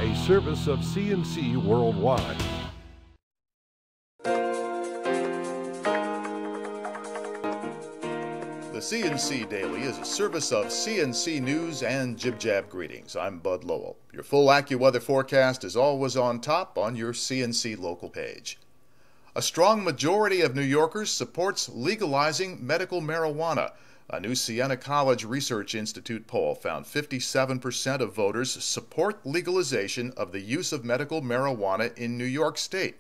a service of CNC Worldwide. The CNC Daily is a service of CNC News and Jib Jab Greetings. I'm Bud Lowell. Your full AccuWeather forecast is always on top on your CNC local page. A strong majority of New Yorkers supports legalizing medical marijuana. A new Siena College Research Institute poll found 57% of voters support legalization of the use of medical marijuana in New York State.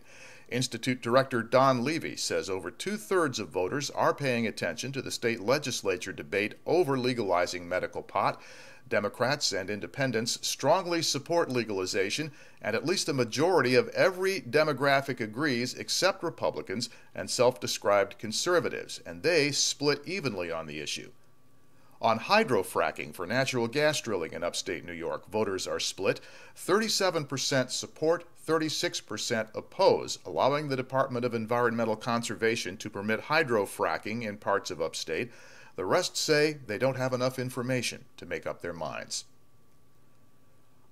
Institute Director Don Levy says over two-thirds of voters are paying attention to the state legislature debate over legalizing medical pot. Democrats and independents strongly support legalization, and at least a majority of every demographic agrees except Republicans and self-described conservatives, and they split evenly on the issue. On hydrofracking for natural gas drilling in upstate New York, voters are split. 37% support, 36% oppose, allowing the Department of Environmental Conservation to permit hydrofracking in parts of upstate. The rest say they don't have enough information to make up their minds.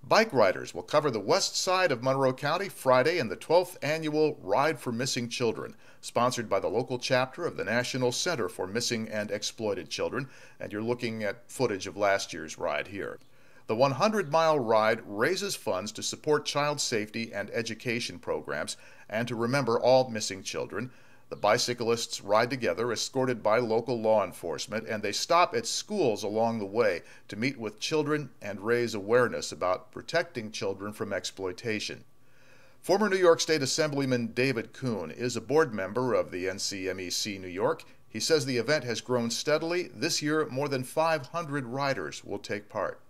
Bike riders will cover the west side of Monroe County Friday in the 12th annual Ride for Missing Children, sponsored by the local chapter of the National Center for Missing and Exploited Children, and you're looking at footage of last year's ride here. The 100-mile ride raises funds to support child safety and education programs and to remember all missing children. The bicyclists ride together, escorted by local law enforcement, and they stop at schools along the way to meet with children and raise awareness about protecting children from exploitation. Former New York State Assemblyman David Kuhn is a board member of the NCMEC New York. He says the event has grown steadily. This year, more than 500 riders will take part.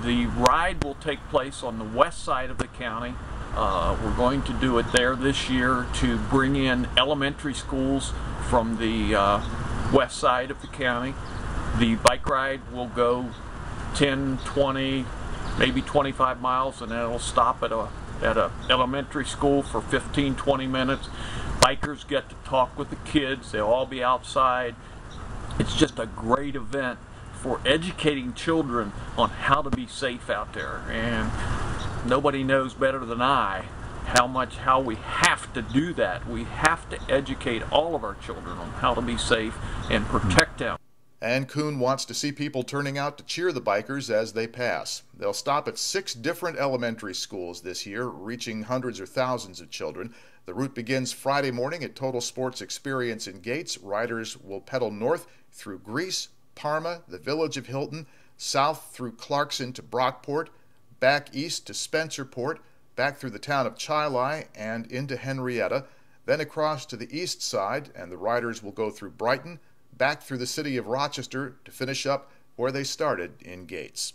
The ride will take place on the west side of the county. We're going to do it there this year to bring in elementary schools from the west side of the county. The bike ride will go 10, 20, maybe 25 miles, and then it'll stop at a elementary school for 15, 20 minutes. Bikers get to talk with the kids. They'll all be outside. It's just a great event for educating children on how to be safe out there. And nobody knows better than I how we have to do that. We have to educate all of our children on how to be safe and protect them. And Kuhn wants to see people turning out to cheer the bikers as they pass. They'll stop at 6 different elementary schools this year, reaching hundreds or thousands of children. The route begins Friday morning at Total Sports Experience in Gates. Riders will pedal north through Greece, Parma, the village of Hilton, south through Clarkson to Brockport, back east to Spencerport, back through the town of Chili and into Henrietta, then across to the east side, and the riders will go through Brighton, back through the city of Rochester to finish up where they started in Gates.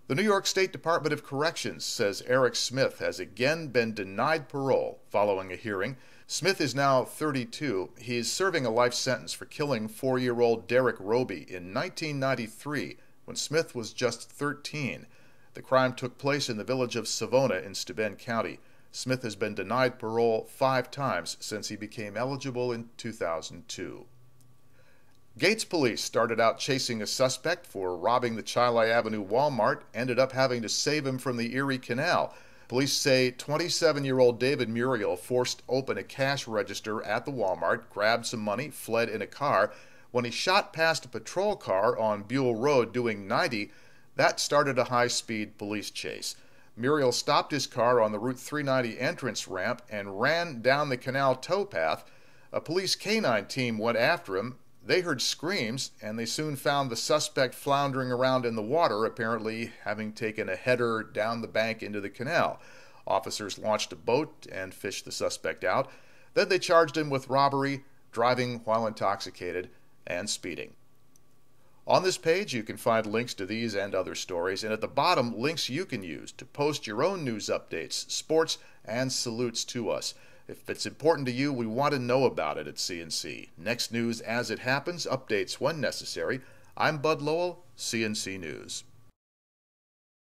The New York State Department of Corrections says Eric Smith has again been denied parole following a hearing. Smith is now 32. He's serving a life sentence for killing 4-year-old Derek Roby in 1993 when Smith was just 13. The crime took place in the village of Savona in Steuben County. Smith has been denied parole 5 times since he became eligible in 2002. Gates police started out chasing a suspect for robbing the Chili Avenue Walmart, ended up having to save him from the Erie Canal. Police say 27-year-old David Muriel forced open a cash register at the Walmart, grabbed some money, fled in a car. When he shot past a patrol car on Buell Road doing 90, that started a high-speed police chase. Muriel stopped his car on the Route 390 entrance ramp and ran down the canal towpath. A police canine team went after him. They heard screams, and they soon found the suspect floundering around in the water, apparently having taken a header down the bank into the canal. Officers launched a boat and fished the suspect out. Then they charged him with robbery, driving while intoxicated, and speeding. On this page, you can find links to these and other stories, and at the bottom, links you can use to post your own news updates, sports, and salutes to us. If it's important to you, we want to know about it at CNC. Next news as it happens, updates when necessary. I'm Bud Lowell, CNC News.